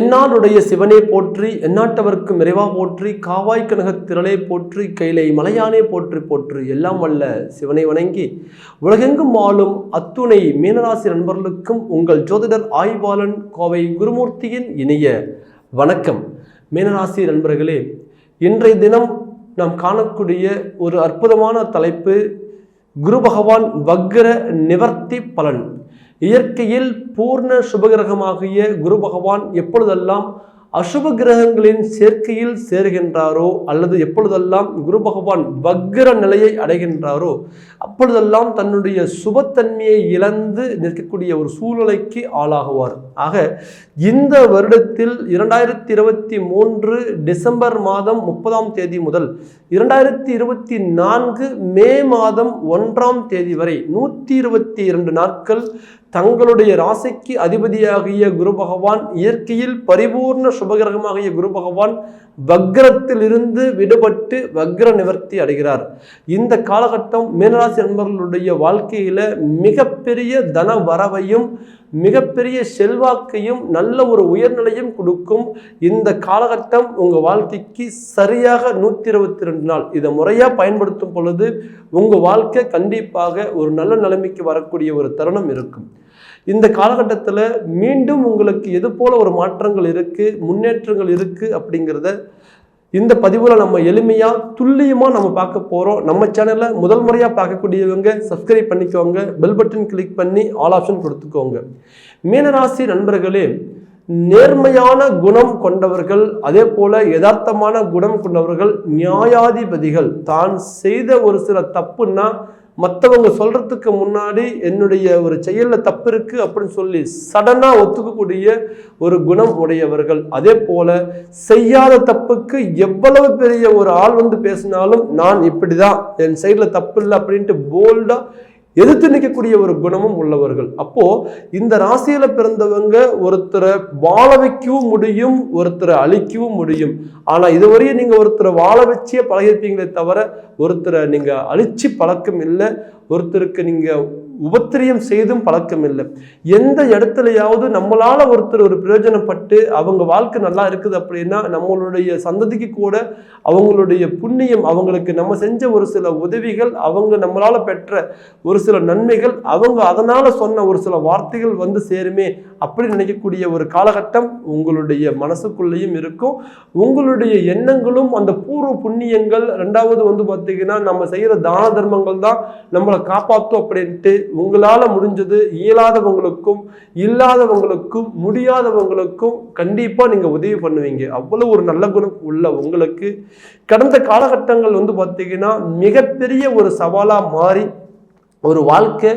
எந்நாளுடைய சிவனே போற்றி, எந்நாட்டவர்க்கு இறைவா போற்றி, காவாய் கனகத் திரளே போற்றி, கைலை மலையானே போற்றி போற்றி. எல்லாம் வல்ல சிவனை வணங்கி உலகெங்கும் வாழும் அத்துணை மீனராசி நண்பர்களுக்கும் உங்கள் ஜோதிடர் ஆய்வாளன் கோவை குருமூர்த்தியின் இனிய வணக்கம். மீனராசி நண்பர்களே, இன்றைய தினம் நாம் காணக்கூடிய ஒரு அற்புதமான தலைப்பு குரு பகவான் வக்ர நிவர்த்தி பலன். இயற்கையில் பூர்ண சுபகிரகமாகிய குரு பகவான் எப்பொழுதெல்லாம் அசுப கிரகங்களின் சேர்க்கையில் சேருகின்றாரோ அல்லது எப்பொழுதெல்லாம் குரு பகவான் வக்ர நிலையை அடைகின்றாரோ அப்பொழுதெல்லாம் தன்னுடைய சுபத்தன்மையை இழந்து நிற்கக்கூடிய ஒரு சூழ்நிலைக்கு ஆளாகுவார். ஆக இந்த வருடத்தில் 2023 டிசம்பர் மாதம் 30ஆம் தேதி முதல் 2024 மே மாதம் 1ஆம் தேதி வரை 122 நாட்கள் தங்களுடைய ராசிக்கு அதிபதியாகிய குரு பகவான், இயற்கையில் பரிபூர்ண சுபகிரகமாகிய குரு பகவான் வக்ரத்தில் இருந்து விடுபட்டு வக்ர நிவர்த்தி அடைகிறார். இந்த காலகட்டம் மீனராசி நண்பர்களுடைய வாழ்க்கையில மிகப்பெரிய தன வரவையும் மிகப்பெரிய செல்வாக்கையும் நல்ல ஒரு உயர்நிலையும் கொடுக்கும். இந்த காலகட்டம் உங்கள் வாழ்க்கைக்கு சரியாக 122 நாள் இதை முறையாக பயன்படுத்தும் பொழுது உங்கள் வாழ்க்கை கண்டிப்பாக ஒரு நல்ல நிலைமைக்கு வரக்கூடிய ஒரு தருணம் இருக்கும். இந்த காலகட்டத்தில் மீண்டும் உங்களுக்கு எது போல ஒரு மாற்றங்கள் இருக்குது, முன்னேற்றங்கள் இருக்குது அப்படிங்கிறத இந்த பதிவில் நம்ம எளிமையாக துல்லியமாக நம்ம பார்க்க போகிறோம். நம்ம சேனலில் முதல் முறையாக பார்க்கக்கூடியவங்க சப்ஸ்கிரைப் பண்ணிக்கோங்க, பெல் பட்டன் கிளிக் பண்ணி ஆல் ஆப்ஷன் கொடுத்துக்கோங்க. மீனராசி நண்பர்களே, நேர்மையான குணம் கொண்டவர்கள், அதே போல யதார்த்தமான குணம் கொண்டவர்கள், நியாயாதிபதிகள், தான் செய்த ஒரு சில தப்புன்னா மற்றவங்க சொல்றதுக்கு முன்னாடி என்னுடைய ஒரு செயலில் தப்பு இருக்கு அப்படின்னு சொல்லி சடனா ஒத்துக்கக்கூடிய ஒரு குணம் உடையவர்கள். அதே போல செய்யாத தப்புக்கு எவ்வளவு பெரிய ஒரு ஆள் வந்து பேசினாலும் நான் இப்படிதான், என் சைடில் தப்பு இல்லை அப்படின்ட்டு போல்டா எதிர்த்து நிற்கக்கூடிய ஒரு குணமும் உள்ளவர்கள். அப்போ இந்த ராசியில பிறந்தவங்க ஒருத்தரை வாழ வைக்கவும் முடியும், ஒருத்தரை அழிக்கவும் முடியும். ஆனா இதுவரையும் நீங்க ஒருத்தரை வாழ வச்சே பழகிருப்பீங்களே தவிர ஒருத்தரை நீங்க அழிச்சு பழக்கம் இல்லை, ஒருத்தருக்கு நீங்க உபத்திரியம் செய்தும் பழக்கம் இல்லை. எந்த இடத்துலையாவது நம்மளால ஒருத்தர் ஒரு பிரயோஜனப்பட்டு அவங்க வாழ்க்கை நல்லா இருக்குது அப்படின்னா நம்மளுடைய சந்ததிக்கு கூட அவங்களுடைய புண்ணியம், அவங்களுக்கு நம்ம செஞ்ச ஒரு சில உதவிகள், அவங்க நம்மளால பெற்ற ஒரு சில நன்மைகள், அவங்க அதனால சொன்ன ஒரு சில வார்த்தைகள் வந்து சேருமே அப்படி நினைக்கக்கூடிய ஒரு காலகட்டம் உங்களுடைய மனசுக்குள்ளேயும் இருக்கும். உங்களுடைய எண்ணங்களும் அந்த பூர்வ புண்ணியங்கள், ரெண்டாவது வந்து பார்த்தீங்கன்னா நம்ம செய்யற தான தர்மங்கள் தான் நம்மளை காப்பாற்றும் அப்படின்ட்டு உங்களால முடிஞ்சது இயலாதவங்களுக்கும் இல்லாதவங்களுக்கும் முடியாதவங்களுக்கும் கண்டிப்பா நீங்க உதவி பண்ணுவீங்க. அவ்வளவு ஒரு நல்ல குணம் உள்ள உங்களுக்கு கடந்த காலகட்டங்கள் வந்து பார்த்தீங்கன்னா மிகப்பெரிய ஒரு சவாலா மாறி ஒரு வாழ்க்கை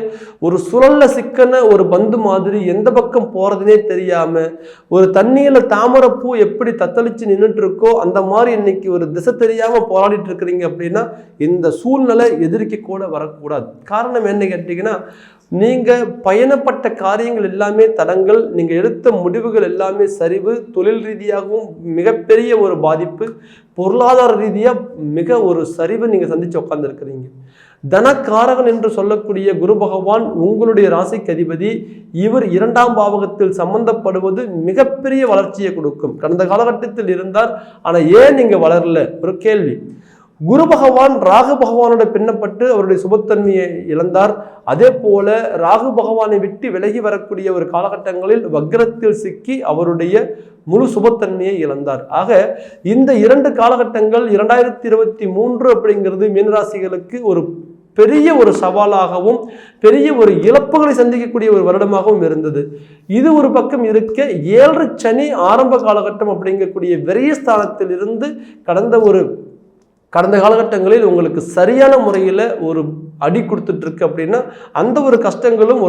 ஒரு சுழல்ல சிக்கன ஒரு பந்து மாதிரி எந்த பக்கம் போறதுனே தெரியாம ஒரு தண்ணியில தாமரைப்பூ எப்படி தத்தளிச்சு நின்றுட்டு இருக்கோ அந்த மாதிரி இன்னைக்கு ஒரு திசை தெரியாம போராடிட்டு இருக்கிறீங்க அப்படின்னா இந்த சூழ்நிலை எதிர்க்க கூட வரக்கூடாது. காரணம் என்ன கேட்டீங்கன்னா, நீங்க பயணப்பட்ட காரியங்கள் எல்லாமே தடங்கள், நீங்க எடுத்த முடிவுகள் எல்லாமே சரிவு, தொழில் ரீதியாகவும் மிகப்பெரிய ஒரு பாதிப்பு, பொருளாதார ரீதியா மிக ஒரு சரிவு நீங்க சந்திச்சு உட்கார்ந்துருக்கிறீங்க. தனக்காரகன் என்று சொல்லக்கூடிய குரு பகவான் உங்களுடைய ராசிக்கு அதிபதி. இவர் 2ஆம் பாவகத்தில் சம்பந்தப்படுவது மிகப்பெரிய வளர்ச்சியை கொடுக்கும். கடந்த காலகட்டத்தில் இருந்தார், ஆனா ஏன் நீங்க வளரல? ஒரு கேள்வி. குரு பகவான் ராகு பகவானோட பின்னப்பட்டு அவருடைய சுபத்தன்மையை இழந்தார். அதே போல ராகு பகவானை விட்டு விலகி வரக்கூடிய ஒரு காலகட்டங்களில் வக்ரத்தில் சிக்கி அவருடைய முழு சுபத்தன்மையை இழந்தார். ஆக இந்த 2 காலகட்டங்கள் 2023 அப்படிங்கிறது மீனராசிகளுக்கு ஒரு பெரிய ஒரு சவாலாகவும் பெரிய ஒரு இழப்புகளை சந்திக்கக்கூடிய ஒரு வருடமாகவும் இருந்தது. இது ஒரு பக்கம் இருக்க 7 சனி ஆரம்ப காலகட்டம் அப்படிங்கக்கூடிய விரயஸ்தானத்தில் இருந்து கடந்த காலகட்டங்களில் உங்களுக்கு சரியான முறையில் ஒரு அடி கொடுத்துட்டு இருக்கு அப்படின்னா அந்த ஒரு கஷ்டங்களும்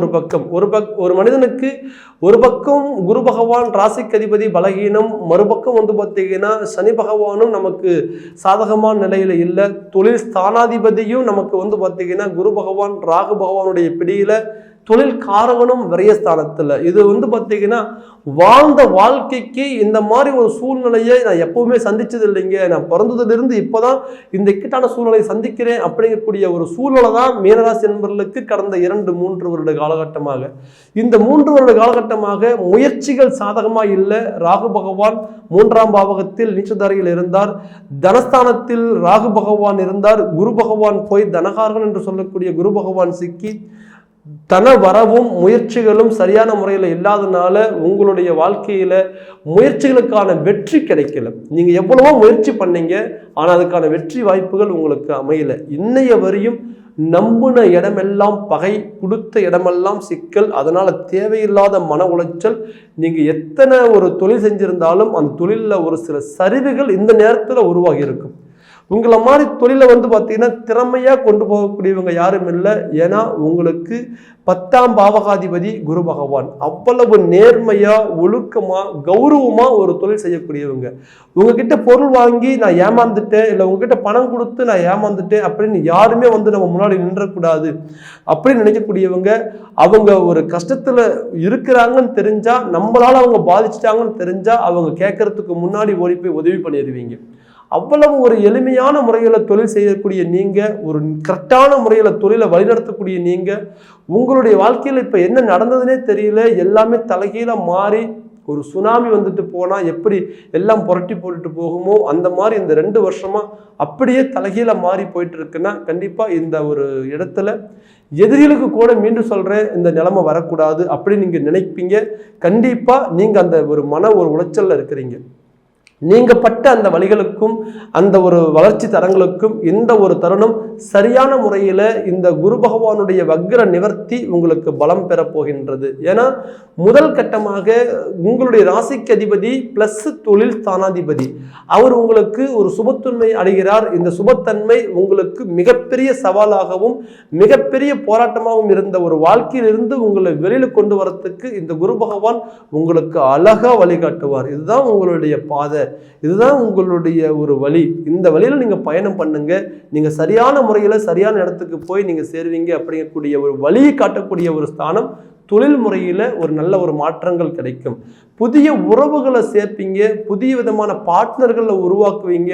ஒரு மனிதனுக்கு ஒரு பக்கம் குரு பகவான் ராசிக்கு அதிபதி பலகீனம், மறுபக்கம் வந்து பார்த்தீங்கன்னா சனி பகவானும் நமக்கு சாதகமான நிலையில இல்லை, தொழில் ஸ்தானாதிபதியும் நமக்கு வந்து பார்த்தீங்கன்னா குரு பகவான் ராகு பகவானுடைய பிடியில தொழில் காரகனும் விரயஸ்தானத்துல. இது வந்து பார்த்தீங்கன்னா வாழ்ந்த வாழ்க்கைக்கு இந்த மாதிரி ஒரு சூழ்நிலையை நான் எப்பவுமே சந்திச்சது இல்லைங்க, நான் பிறந்ததிலிருந்து இப்போதான் இந்த இக்கட்டான சூழ்நிலையை சந்திக்கிறேன் அப்படிங்கக்கூடிய ஒரு சூழ்நிலை தான் மீனராசி என்பவர்களுக்கு கடந்த 2-3 வருட காலகட்டமாக. இந்த 3 வருட காலகட்டமாக முயற்சிகள் சாதகமாக இல்லை. ராகு பகவான் 3ஆம் பாவகத்தில் நீச்சதாரியில் இருந்தார், தனஸ்தானத்தில் ராகு பகவான் இருந்தார், குரு பகவான் போய் தனகாரகன் என்று சொல்லக்கூடிய குரு பகவான் சிக்கி தன வரவும் முயற்சிகளும் சரியான முறையில் இல்லாதனால உங்களுடைய வாழ்க்கையில முயற்சிகளுக்கான வெற்றி கிடைக்கல. நீங்க எவ்வளவோ முயற்சி பண்ணீங்க, ஆனா அதுக்கான வெற்றி வாய்ப்புகள் உங்களுக்கு அமையல. இன்னைய வரையும் நம்பின இடமெல்லாம் பகை, கொடுத்த இடமெல்லாம் சிக்கல், அதனால தேவையில்லாத மன உளைச்சல். நீங்க எத்தனை ஒரு தொழில் செஞ்சிருந்தாலும் அந்த தொழிலில் ஒரு சில சரிவுகள் இந்த நேரத்தில் உருவாகி இருக்கும். உங்களை மாதிரி தொழிலை வந்து பார்த்தீங்கன்னா திறமையாக கொண்டு போகக்கூடியவங்க யாரும் இல்லை. ஏன்னா உங்களுக்கு 10ஆம் பாவகாதிபதி குரு பகவான். அவ்வளவு நேர்மையாக, ஒழுக்கமாக, கௌரவமாக ஒரு தொழில் செய்யக்கூடியவங்க. உங்ககிட்ட பொருள் வாங்கி நான் ஏமாந்துட்டேன், இல்லை உங்ககிட்ட பணம் கொடுத்து நான் ஏமாந்துட்டேன் அப்படின்னு யாருமே வந்து நம்ம முன்னாடி நின்றக்கூடாது அப்படின்னு நினைக்கக்கூடியவங்க. அவங்க ஒரு கஷ்டத்தில் இருக்கிறாங்கன்னு தெரிஞ்சா, நம்மளால அவங்க பாதிச்சிட்டாங்கன்னு தெரிஞ்சா அவங்க கேட்கறதுக்கு முன்னாடி ஓடி போய் உதவி பண்ணிடுவீங்க. அவ்வளவு ஒரு எளிமையான முறையில் தொழில் செய்யக்கூடிய நீங்க, ஒரு கரெக்டான முறையில் தொழிலை வழிநடத்தக்கூடிய நீங்க, உங்களுடைய வாழ்க்கையில் இப்போ என்ன நடந்ததுன்னே தெரியல, எல்லாமே தலைகீழாக மாறி ஒரு சுனாமி வந்துட்டு போனால் எப்படி எல்லாம் புரட்டி போட்டுட்டு போகுமோ அந்த மாதிரி இந்த 2 வருஷமா அப்படியே தலைகீழாக மாறி போயிட்டு இருக்குன்னா, கண்டிப்பாக இந்த ஒரு இடத்துல எதிரிகளுக்கு கூட மீண்டும் சொல்கிறேன், இந்த நிலைமை வரக்கூடாது அப்படின்னு நீங்கள் நினைப்பீங்க. கண்டிப்பாக நீங்கள் அந்த ஒரு ஒரு உளைச்சலில் இருக்கிறீங்க. நீங்க பட்ட அந்த வழிகளுக்கும் அந்த ஒரு வளர்ச்சி தரங்களுக்கும் இந்த ஒரு தருணம் சரியான முறையில இந்த குரு பகவானுடைய வக்ர நிவர்த்தி உங்களுக்கு பலம் பெற போகின்றது. ஏன்னா முதல் கட்டமாக உங்களுடைய ராசிக்கு அதிபதி பிளஸ் தொழில் ஸ்தானாதிபதி அவர் உங்களுக்கு ஒரு சுபத்தன்மை அடைகிறார். இந்த சுபத்தன்மை உங்களுக்கு மிகப்பெரிய சவாலாகவும் மிகப்பெரிய போராட்டமாகவும் இருந்த ஒரு வாழ்க்கையிலிருந்து உங்களை வெளியில கொண்டு வரத்துக்கு இந்த குரு பகவான் உங்களுக்கு அழகா வழிகாட்டுவார். இதுதான் உங்களுடைய பாதை, இதுதான் உங்களுடைய ஒரு வழி. இந்த வழியில நீங்க பயணம் பண்ணுங்க. நீங்க சரியான முறையில சரியான இடத்துக்கு போய் நீங்க சேருவீங்க அப்படிங்கக்கூடிய ஒரு வழியை காட்டக்கூடிய ஒரு ஸ்தானம். தொழில் முறையில ஒரு நல்ல ஒரு மாற்றங்கள் கிடைக்கும். புதிய உறவுகளை சேர்ப்பீங்க, புதிய விதமான பார்ட்னர்களை உருவாக்குவீங்க.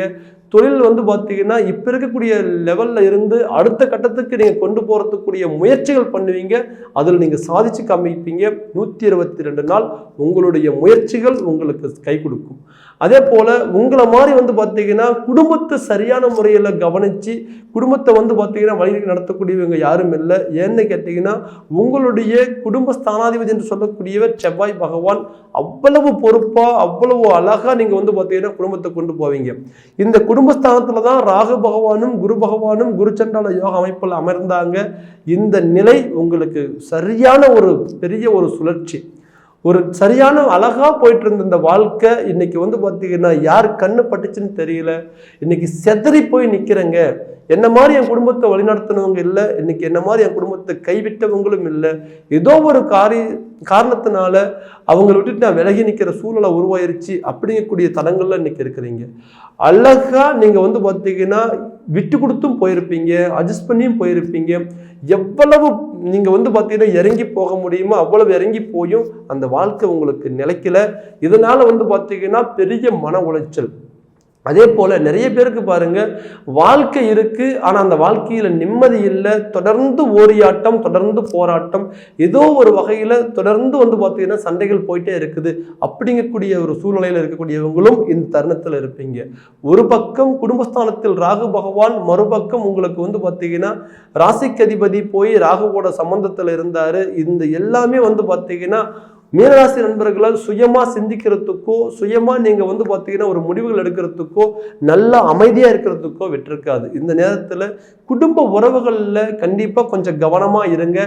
தொழில் வந்து பார்த்தீங்கன்னா இப்போ இருக்கக்கூடிய லெவலில் இருந்து அடுத்த கட்டத்துக்கு நீங்கள் கொண்டு போகிறதுக்குரிய முயற்சிகள் பண்ணுவீங்க. அதில் நீங்கள் சாதிச்சு காமிப்பீங்க. 122 நாள் உங்களுடைய முயற்சிகள் உங்களுக்கு கை கொடுக்கும். அதே போல் உங்களை மாதிரி வந்து பார்த்தீங்கன்னா குடும்பத்தை சரியான முறையில் கவனித்து குடும்பத்தை வந்து பார்த்தீங்கன்னா வழி நடத்தக்கூடியவங்க யாரும் இல்லை. ஏன்னு கேட்டிங்கன்னா உங்களுடைய குடும்ப ஸ்தானாதிபதி என்று சொல்லக்கூடியவர் செவ்வாய் பகவான். அவ்வளவு பொறுப்பாக அவ்வளவு அழகாக நீங்கள் வந்து பார்த்தீங்கன்னா குடும்பத்தை கொண்டு போவீங்க. இந்த குடும்பஸ்தானத்துல தான் ராகு பகவானும் குரு பகவானும் குரு சண்டால யோக அமைப்பில் அமர்ந்தாங்க. இந்த நிலை உங்களுக்கு சரியான ஒரு பெரிய ஒரு சுழற்சி, ஒரு சரியான அழகா போயிட்டு இருந்த இந்த வாழ்க்கை இன்னைக்கு வந்து பார்த்தீங்கன்னா யார் கண்ணு பட்டுச்சுன்னு தெரியல. இன்னைக்கு செதறி போய் நிற்கிறேங்க. என்ன மாதிரி என் குடும்பத்தை வழிநடத்தினவங்க இல்லை, இன்னைக்கு என்ன மாதிரி என் குடும்பத்தை கைவிட்டவங்களும் இல்லை. ஏதோ ஒரு காரணத்தினால அவங்களை விட்டுட்டு நான் விலகி நிற்கிற சூழ்நிலை உருவாயிருச்சு அப்படிங்கக்கூடிய தடங்கள்ல இன்னைக்கு இருக்கிறீங்க. அழகா நீங்க வந்து பார்த்தீங்கன்னா விட்டு கொடுத்தும் போயிருப்பீங்க, அட்ஜஸ்ட் பண்ணியும் போயிருப்பீங்க. எவ்வளவு நீங்க வந்து பார்த்தீங்கன்னா இறங்கி போக முடியுமோ அவ்வளவு இறங்கி போயும் அந்த வாழ்க்கை உங்களுக்கு நிலைக்கல. இதனால வந்து பார்த்தீங்கன்னா பெரிய மன உளைச்சல். அதே போல நிறைய பேருக்கு பாருங்க வாழ்க்கை இருக்கு, ஆனா அந்த வாழ்க்கையில நிம்மதி இல்லை. தொடர்ந்து ஓரியாட்டம், தொடர்ந்து போராட்டம், ஏதோ ஒரு வகையில தொடர்ந்து வந்து பார்த்தீங்கன்னா சண்டைகள் போயிட்டே இருக்குது. அப்படிங்கக்கூடிய ஒரு சூழ்நிலையில இருக்கக்கூடியவங்களும் இந்த தருணத்தில் இருப்பீங்க. ஒரு பக்கம் குடும்பஸ்தானத்தில் ராகு பகவான், மறுபக்கம் உங்களுக்கு வந்து பார்த்தீங்கன்னா ராசிக்கு அதிபதி போய் ராகுவோட சம்பந்தத்தில் இருந்தாரு. இந்த எல்லாமே வந்து பார்த்தீங்கன்னா மீனராசி நண்பர்களால் சுயமா சிந்திக்கிறதுக்கோ சுயமா நீங்க வந்து பார்த்தீங்கன்னா ஒரு முடிவுகள் எடுக்கிறதுக்கோ நல்ல அமைதியா இருக்கிறதுக்கோ விட்டிருக்காது. இந்த நேரத்துல குடும்ப உறவுகள்ல கண்டிப்பா கொஞ்சம் கவனமா இருங்க.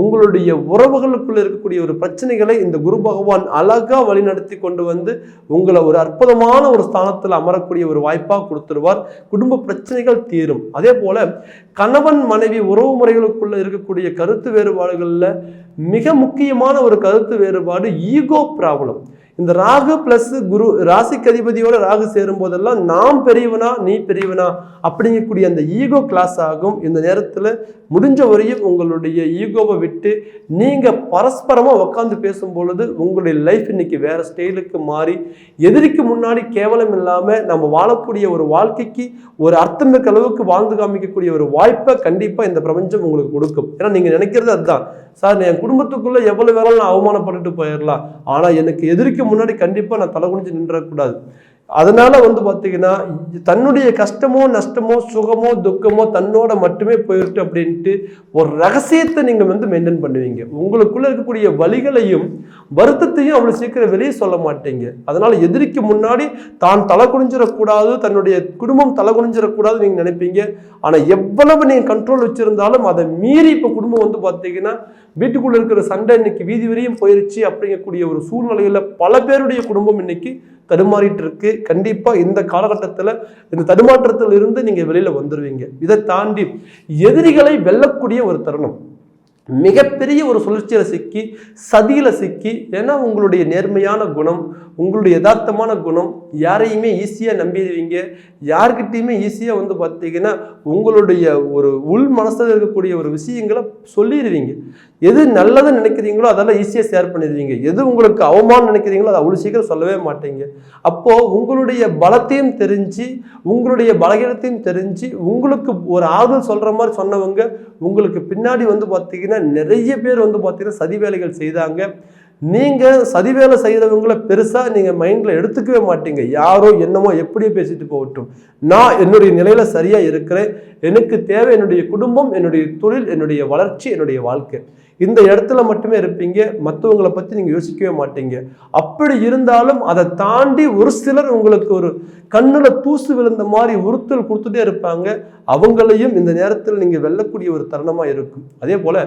உங்களுடைய உறவுகளுக்குள்ள இருக்கக்கூடிய ஒரு பிரச்சனைகளை இந்த குரு பகவான் அழகா வழிநடத்தி கொண்டு வந்து உங்களை ஒரு அற்புதமான ஒரு ஸ்தானத்துல அமரக்கூடிய ஒரு வாய்ப்பா கொடுத்துருவார். குடும்ப பிரச்சனைகள் தீரும். அதே போல கணவன் மனைவி உறவு முறைகளுக்குள்ள இருக்கக்கூடிய கருத்து வேறுபாடுகள்ல மிக முக்கியமான ஒரு கருத்து வேறுபாடு ஈகோ ப்ராப்ளம். இந்த ராகு பிளஸ் குரு ராசிக்கு அதிபதியோட ராகு சேரும் போதெல்லாம் நாம் பெரியவனா நீ பெரியவனா அப்படிங்கக்கூடிய அந்த ஈகோ கிளாஸ் ஆகும். இந்த நேரத்தில் முடிஞ்ச வரையும் உங்களுடைய ஈகோவை விட்டு நீங்கள் பரஸ்பரமாக உட்காந்து பேசும் பொழுது உங்களுடைய லைஃப் இன்னைக்கு வேற ஸ்டைலுக்கு மாறி எதிரிக்கு முன்னாடி கேவலம் இல்லாமல் நம்ம வாழக்கூடிய ஒரு வாழ்க்கைக்கு ஒரு அர்த்தம் இருக்க அளவுக்கு வாழ்ந்து காமிக்கக்கூடிய ஒரு வாய்ப்பை கண்டிப்பாக இந்த பிரபஞ்சம் உங்களுக்கு கொடுக்கும். ஏன்னா நீங்கள் நினைக்கிறது அதுதான், சார் என் குடும்பத்துக்குள்ளே எவ்வளோ வேணாலும் நான் அவமானப்பட்டுட்டு போயிடலாம், ஆனால் எனக்கு எதிரிக்கு முன்னாடி கண்டிப்பாக நான் தலை குனிஞ்சு நின்றக்கூடாது. அதனால பார்த்தீங்கன்னா தன்னுடைய கஷ்டமோ நஷ்டமோ சுகமோ துக்கமோ தன்னோட மட்டுமே போயிட்டு அப்படின்ட்டு ஒரு ரகசியத்தை நீங்க மெயின்டைன் பண்ணுவீங்க. உங்களுக்குள்ள இருக்கக்கூடிய வலிகளையும் வருத்தத்தையும் அவ்வளவு சீக்கிரம் வெளியே சொல்ல மாட்டீங்க. அதனால எதிரிக்கு முன்னாடி தான் தலை குனிஞ்சிடக்கூடாது, தன்னுடைய குடும்பம் தலை குனிஞ்சிடக்கூடாது நீங்க நினைப்பீங்க. ஆனா எவ்வளவு நீங்க கண்ட்ரோல் வச்சிருந்தாலும் அதை மீறி இப்ப குடும்பம் பார்த்தீங்கன்னா வீட்டுக்குள்ள இருக்கிற சண்டை இன்னைக்கு வீதி வரையும் போயிருச்சு அப்படிங்கக்கூடிய ஒரு சூழ்நிலையில பல பேருடைய குடும்பம் இன்னைக்கு தடுமாறிட்டு இருக்கு. கண்டிப்பா இந்த காலகட்டத்தில் இந்த தடுமாற்றத்தில் இருந்து நீங்க வெளியில வந்துருவீங்க. இதை தாண்டி எதிரிகளை வெல்லக்கூடிய ஒரு தருணம், மிகப்பெரிய ஒரு சுழற்சியில சிக்கி சதியில சிக்கி, ஏன்னா உங்களுடைய நேர்மையான குணம் உங்களுடைய யதார்த்தமான குணம் யாரையுமே ஈஸியா நம்பிடுவீங்க. யார்கிட்டையுமே ஈஸியா பார்த்தீங்கன்னா உங்களுடைய ஒரு உள் மனசுல இருக்கக்கூடிய ஒரு விஷயங்களை சொல்லிடுவீங்க. எது நல்லதை நினைக்கிறீங்களோ அதெல்லாம் ஈஸியாக ஷேர் பண்ணிடுவீங்க. எது உங்களுக்கு அவமானம் நினைக்கிறீங்களோ அதை அவ்வளோ சீக்கிரம் சொல்லவே மாட்டீங்க. அப்போ உங்களுடைய பலத்தையும் தெரிஞ்சு உங்களுடைய பலகீனத்தையும் தெரிஞ்சு உங்களுக்கு ஒரு ஆறுதல் சொல்ற மாதிரி சொன்னவங்க உங்களுக்கு பின்னாடி பார்த்தீங்கன்னா நிறைய பேர் பார்த்தீங்கன்னா சதி வேலைகள் செய்தாங்க. நீங்க சதி வேலை செய்யறவங்களை பெருசா நீங்க மைண்ட்ல எடுத்துக்கவே மாட்டீங்க. யாரோ என்னமோ எப்படியோ பேசிட்டு போகட்டும், நான் என்னுடைய நிலையில சரியா இருக்கிறேன், எனக்கு தேவை என்னுடைய குடும்பம், என்னுடைய தொழில், என்னுடைய வளர்ச்சி, என்னுடைய வாழ்க்கை, இந்த இடத்துல மட்டுமே இருப்பீங்க. மற்றவங்களை பத்தி நீங்க யோசிக்கவே மாட்டீங்க. அப்படி இருந்தாலும் அதை தாண்டி ஒரு சிலர் உங்களுக்கு ஒரு கண்ணுல தூசு விழுந்த மாதிரி உறுத்தல் கொடுத்துட்டே இருப்பாங்க. அவங்களையும் இந்த நேரத்தில் நீங்க வெல்லக்கூடிய ஒரு தருணமா இருக்கும். அதே போல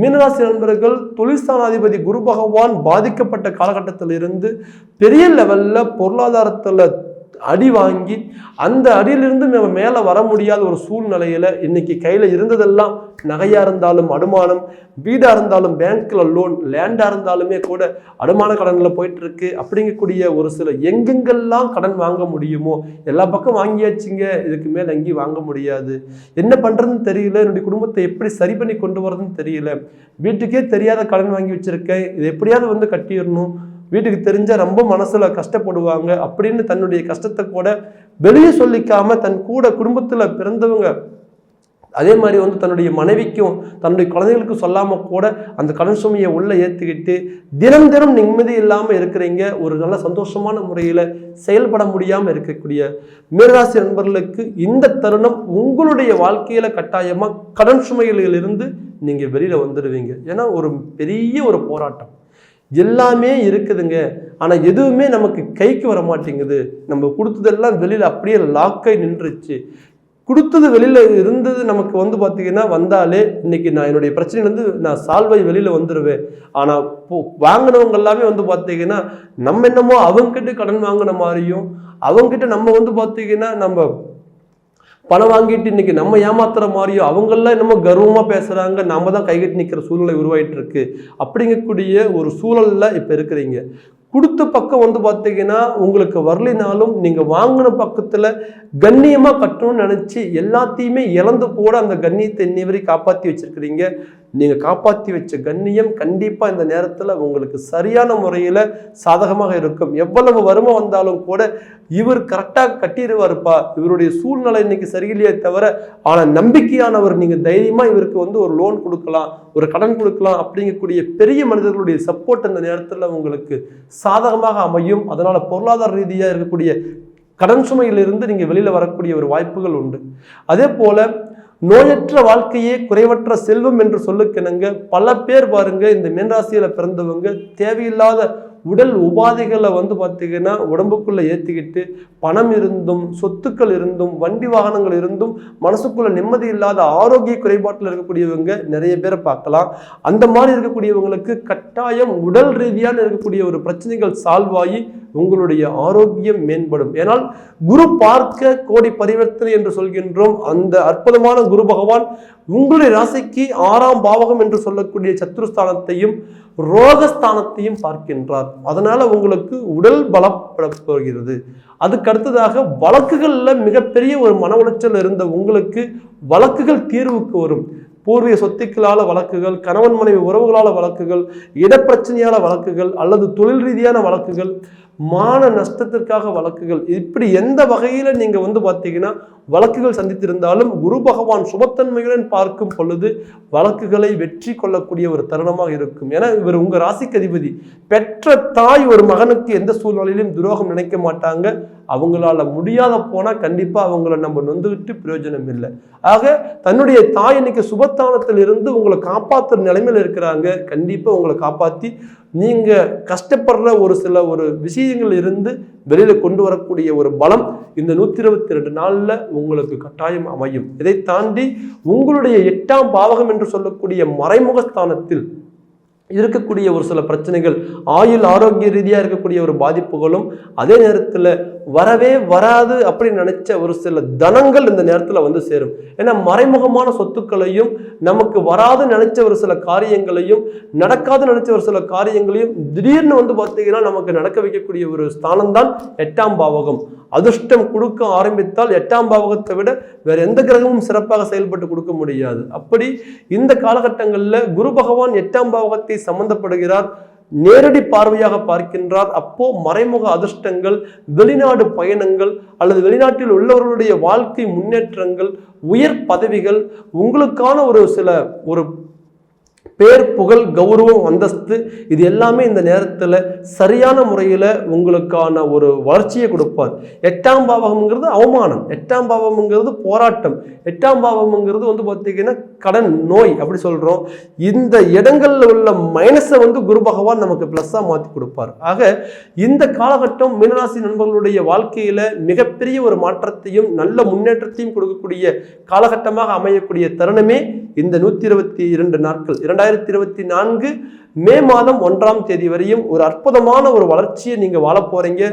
மீனராசி நண்பர்கள், தொழிற்சானாதிபதி குரு பகவான் பாதிக்கப்பட்ட காலகட்டத்தில் இருந்து பெரிய லெவல்ல பொருளாதாரத்துல அடி வாங்கி அந்த அடியிலிருந்து நம்ம மேலே வர முடியாத ஒரு சூழ்நிலையில இன்னைக்கு கையில இருந்ததெல்லாம் நகையா இருந்தாலும் அடமானம், வீடா இருந்தாலும் பேங்க்ல லோன், லேண்டா இருந்தாலுமே கூட அடமான கடன்ல போயிட்டு இருக்கு. அப்படிங்கக்கூடிய ஒரு சில எங்கெங்கெல்லாம் கடன் வாங்க முடியுமோ எல்லா பக்கம் வாங்கியாச்சுங்க, இதுக்கு மேல எங்கேயும் வாங்க முடியாது, என்ன பண்றதுன்னு தெரியல, என்னுடைய குடும்பத்தை எப்படி சரி பண்ணி கொண்டு வரதுன்னு தெரியல, வீட்டுக்கே தெரியாத கடன் வாங்கி வச்சிருக்கேன், இது எப்படியாவது கட்டிடணும், வீட்டுக்கு தெரிஞ்சா ரொம்ப மனசுல கஷ்டப்படுவாங்க அப்படின்னு தன்னுடைய கஷ்டத்தை கூட வெளியே சொல்லிக்காம தன் கூட குடும்பத்துல பிறந்தவங்க அதே மாதிரி தன்னுடைய மனைவிக்கும் தன்னுடைய குழந்தைகளுக்கும் சொல்லாம கூட அந்த கடன் சுமையை உள்ள ஏத்துக்கிட்டு தினம் தினம் நிம்மதி இல்லாம இருக்கிறீங்க. ஒரு நல்ல சந்தோஷமான முறையில செயல்பட முடியாம இருக்கக்கூடிய மீனராசி நண்பர்களுக்கு இந்த தருணம் உங்களுடைய வாழ்க்கையில கட்டாயமா கடன் சுமைகளில் இருந்து நீங்க வெளியில வந்துடுவீங்க. ஏன்னா ஒரு பெரிய ஒரு போராட்டம் எல்லாமே இருக்குதுங்க, ஆனா எதுவுமே நமக்கு கைக்கு வர மாட்டேங்குது. நம்ம கொடுத்ததெல்லாம் வெளியில அப்படியே லாக்கை நின்றுச்சு. கொடுத்தது வெளியில இருந்தது நமக்கு பார்த்தீங்கன்னா வந்தாலே இன்னைக்கு நான் என்னுடைய பிரச்சனையிலேருந்து நான் சால்வை வெளியில வந்துடுவேன். ஆனா வாங்கினவங்க எல்லாமே பார்த்தீங்கன்னா நம்ம என்னமோ அவங்ககிட்ட கடன் வாங்கின மாதிரியும் அவங்ககிட்ட நம்ம பார்த்தீங்கன்னா நம்ம பணம் வாங்கிட்டு இன்னைக்கு நம்ம ஏமாத்துற மாதிரியும் அவங்கெல்லாம் என்னமோ கர்வமா பேசுறாங்க, நாம தான் கைகட்டி நிற்கிற சூழ்நிலை உருவாயிட்டு இருக்கு. அப்படிங்கக்கூடிய ஒரு சூழல்ல இப்ப இருக்கிறீங்க. கொடுத்த பக்கம் பார்த்தீங்கன்னா உங்களுக்கு வரலினாலும் நீங்க வாங்கின பக்கத்துல கண்ணியமா கட்டணும்னு நினைச்சு எல்லாத்தையுமே இழந்து கூட அந்த கண்ணியத்தை இன்னி வரை காப்பாற்றி வச்சிருக்கிறீங்க. நீங்க காப்பாற்றி வச்ச கண்ணியம் கண்டிப்பா இந்த நேரத்துல உங்களுக்கு சரியான முறையில சாதகமாக இருக்கும். எவ்வளவு வறுமை வந்தாலும் கூட இவர் கரெக்டா கட்டிடுவாருப்பா, இவருடைய சூழ்நிலை இன்னைக்கு சரியில்லையே தவிர ஆனா நம்பிக்கையானவர், நீங்க தைரியமா இவருக்கு ஒரு லோன் கொடுக்கலாம், ஒரு கடன் கொடுக்கலாம் அப்படிங்கக்கூடிய பெரிய மனிதர்களுடைய சப்போர்ட் இந்த நேரத்துல உங்களுக்கு சாதகமாக அமையும். அதனால பொருளாதார ரீதியா இருக்கக்கூடிய கடன் சுமையிலிருந்து நீங்க வெளியில வரக்கூடிய ஒரு வாய்ப்புகள் உண்டு. அதே போல நோயற்ற வாழ்க்கையே குறைவற்ற செல்வம் என்று சொல்லுக்கிணங்க பல பேர் பாருங்க இந்த மீனராசியில பிறந்தவங்க தேவையில்லாத உடல் உபாதைகளை பார்த்தீங்கன்னா உடம்புக்குள்ள ஏற்றிக்கிட்டு பணம் இருந்தும் சொத்துக்கள் இருந்தும் வண்டி வாகனங்கள் இருந்தும் மனசுக்குள்ள நிம்மதி இல்லாத ஆரோக்கிய குறைபாட்டில் இருக்கக்கூடியவங்க நிறைய பேரை பார்க்கலாம். அந்த மாதிரி இருக்கக்கூடியவங்களுக்கு கட்டாயம் உடல் ரீதியான இருக்கக்கூடிய ஒரு பிரச்சனைகள் சால்வ் ஆகி உங்களுடைய ஆரோக்கியம் மேம்படும். ஏனால் குரு பார்க்க கோடி பரிவர்த்தனை என்று சொல்கின்றோம். அந்த அற்புதமான குரு பகவான் உங்களுடைய ராசிக்கு 6ஆம் பாவகம் என்று சொல்லக்கூடிய சத்துருஸ்தானத்தையும் ரோகஸ்தானத்தையும் பார்க்கின்றார். அதனால உங்களுக்கு உடல் பலப்பட போகிறது. அதுக்கு அடுத்ததாக வழக்குகள்ல மிகப்பெரிய ஒரு மன உளைச்சல் இருந்த உங்களுக்கு வழக்குகள் தீர்வுக்கு வரும். பூர்வீக சொத்துக்களால வழக்குகள், கணவன் மனைவி உறவுகளால வழக்குகள், இடப்பிரச்சனையால வழக்குகள், அல்லது தொழில் ரீதியான வழக்குகள், மான நஷ்டத்திற்காக வழக்குகள், இப்படி எந்த வகையில நீங்க பார்த்தீங்கன்னா வழக்குகள் சந்தித்திருந்தாலும் குரு பகவான் சுபத்தன்மையுடன் பார்க்கும் பொழுது வழக்குகளை வெற்றி கொள்ளக்கூடிய ஒரு தருணமாக இருக்கும். ஏன்னா இவர் உங்க ராசிக்கு அதிபதி. பெற்ற தாய் ஒரு மகனுக்கு எந்த சூழ்நிலையிலும் துரோகம் நினைக்க மாட்டாங்க. அவங்களால முடியாத போனா கண்டிப்பா அவங்கள நம்ம நொந்துகிட்டு பிரயோஜனம் இல்லை. ஆக தன்னுடைய தாய் இன்னைக்கு சுபத்தானத்தில் இருந்து உங்களை காப்பாற்றுற நிலைமையில இருக்கிறாங்க. கண்டிப்பா உங்களை காப்பாத்தி நீங்க கஷ்டப்படுற ஒரு விஷயங்கள் இருந்து வெளியில கொண்டு வரக்கூடிய ஒரு பலம் இந்த 122 நாள்ல உங்களுக்கு கட்டாயம் அமையும். இதை தாண்டி உங்களுடைய 8ஆம் பாவகம் என்று சொல்லக்கூடிய மறைமுகஸ்தானத்தில் இருக்கக்கூடிய ஒரு சில பிரச்சனைகள், ஆயுள் ஆரோக்கிய ரீதியா இருக்கக்கூடிய ஒரு பாதிப்புகளும், அதே நேரத்துல வரவே வராது அப்படின்னு நினைச்ச ஒரு சில தனங்கள் இந்த நேரத்துல சேரும். ஏன்னா மறைமுகமான சொத்துக்களையும், நமக்கு வராது நினைச்ச ஒரு சில காரியங்களையும், நடக்காது நினைச்ச ஒரு சில காரியங்களையும் திடீர்னு பார்த்தீங்கன்னா நமக்கு நடக்க வைக்கக்கூடிய ஒரு ஸ்தானம் தான் 8ஆம் பாவகம். அதிர்ஷ்டம் கொடுக்க ஆரம்பித்தால் 8ஆம் பாவகத்தை விட வேற எந்த கிரகமும் சிறப்பாக செயல்பட்டு கொடுக்க முடியாது. அப்படி இந்த காலகட்டங்களில் குரு பகவான் 8ஆம் பாவகத்தை சம்பந்தப்படுகிறார், நேரடி பார்வையாக பார்க்கின்றார். அப்போ மறைமுக அதிர்ஷ்டங்கள், வெளிநாடு பயணங்கள், அல்லது வெளிநாட்டில் உள்ளவர்களுடைய வாழ்க்கை முன்னேற்றங்கள், உயர் பதவிகள், உங்களுக்கான ஒரு பேர், புகழ், கௌரவம், அந்தஸ்து, இது எல்லாமே இந்த நேரத்தில் சரியான முறையில் உங்களுக்கான ஒரு வளர்ச்சியை கொடுப்பார். 8ஆம் பாவகம்ங்கிறது அவமானம், 8ஆம் பாவம்ங்கிறது போராட்டம், 8ஆம் பாவம்ங்கிறது பார்த்தீங்கன்னா கடன், நோய் அப்படி சொல்கிறோம். இந்த இடங்களில் உள்ள மைனஸை குரு பகவான் நமக்கு ப்ளஸ்ஸாக மாற்றி கொடுப்பார். ஆக இந்த காலகட்டம் மீனராசி நண்பர்களுடைய வாழ்க்கையில் மிகப்பெரிய ஒரு மாற்றத்தையும் நல்ல முன்னேற்றத்தையும் கொடுக்கக்கூடிய காலகட்டமாக அமையக்கூடிய தருணமே இந்த 122 நாட்கள். 2024 மே மாதம் 1ஆம் தேதி வரையும் ஒரு அற்புதமான ஒரு வளர்ச்சியை நீங்க வாழ போறீங்க.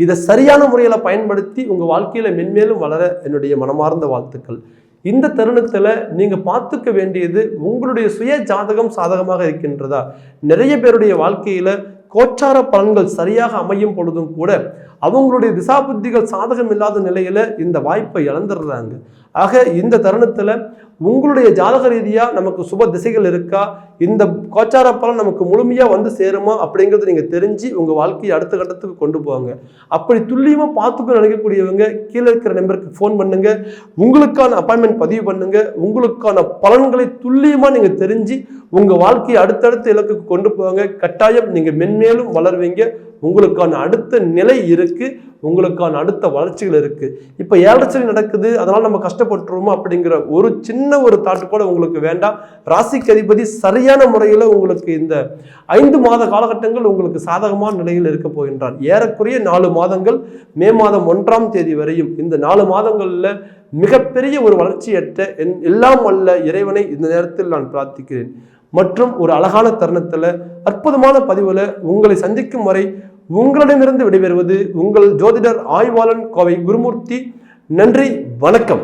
இதை சரியான முறையில பயன்படுத்தி உங்க வாழ்க்கையில மென்மேலும் வளர என்னுடைய மனமார்ந்த வாழ்த்துக்கள். இந்த தருணத்துல நீங்க பார்த்துக்க வேண்டியது, உங்களுடைய சுய ஜாதகம் சாதகமாக இருக்கின்றதா? நிறைய பேருடைய வாழ்க்கையில கோச்சார பலன்கள் சரியாக அமையும் பொழுதும் கூட அவங்களுடைய திசா புத்திகள் சாதகம் இல்லாத நிலையில இந்த வாய்ப்பை இழந்துடுறாங்க. ஆக இந்த தருணத்துல உங்களுடைய ஜாதக ரீதியா நமக்கு சுப திசைகள் இருக்கா, இந்த கோச்சார பலன் நமக்கு முழுமையா சேருமா அப்படிங்கிறது நீங்க தெரிஞ்சு உங்க வாழ்க்கையை அடுத்த கட்டத்துக்கு கொண்டு போவாங்க. அப்படி துல்லியமா பார்த்துக்க நினைக்கக்கூடியவங்க கீழே இருக்கிற நம்பருக்கு ஃபோன் பண்ணுங்க, உங்களுக்கான அப்பாயின்மெண்ட் பதிவு பண்ணுங்க. உங்களுக்கான பலன்களை துல்லியமா நீங்க தெரிஞ்சு உங்க வாழ்க்கையை அடுத்தடுத்த இலக்குக்கு கொண்டு போவாங்க. கட்டாயம் நீங்க மென்மேலும் வளர்வீங்க. உங்களுக்கான அடுத்த நிலை இருக்கு, உங்களுக்கான அடுத்த வளர்ச்சிகள் இருக்கு. இப்ப 7 சனி நடக்குது, அதனால நம்ம கஷ்டப்பட்டுருவோம் அப்படிங்கிற ஒரு சின்ன ஒரு தாட்டு கூட உங்களுக்கு வேண்டாம். ராசிக்கு அதிபதி சரியான முறையில் உங்களுக்கு இந்த 5 மாத காலகட்டங்கள் உங்களுக்கு சாதகமான நிலையில் இருக்க போகின்றார். ஏறக்குறைய 4 மாதங்கள், மே மாதம் 1ஆம் தேதி வரையும் இந்த 4 மாதங்கள்ல மிகப்பெரிய ஒரு வளர்ச்சியற்ற எல்லாம் வல்ல இறைவனை இந்த நேரத்தில் நான் பிரார்த்திக்கிறேன். மற்றும் ஒரு அழகான தருணத்துல அற்புதமான பதிவுல உங்களை சந்திக்கும் வரை உங்களிடமிருந்து விடைபெறுவது உங்கள் ஜோதிடர் ஆய்வாளன் கோவை குருமூர்த்தி. நன்றி, வணக்கம்.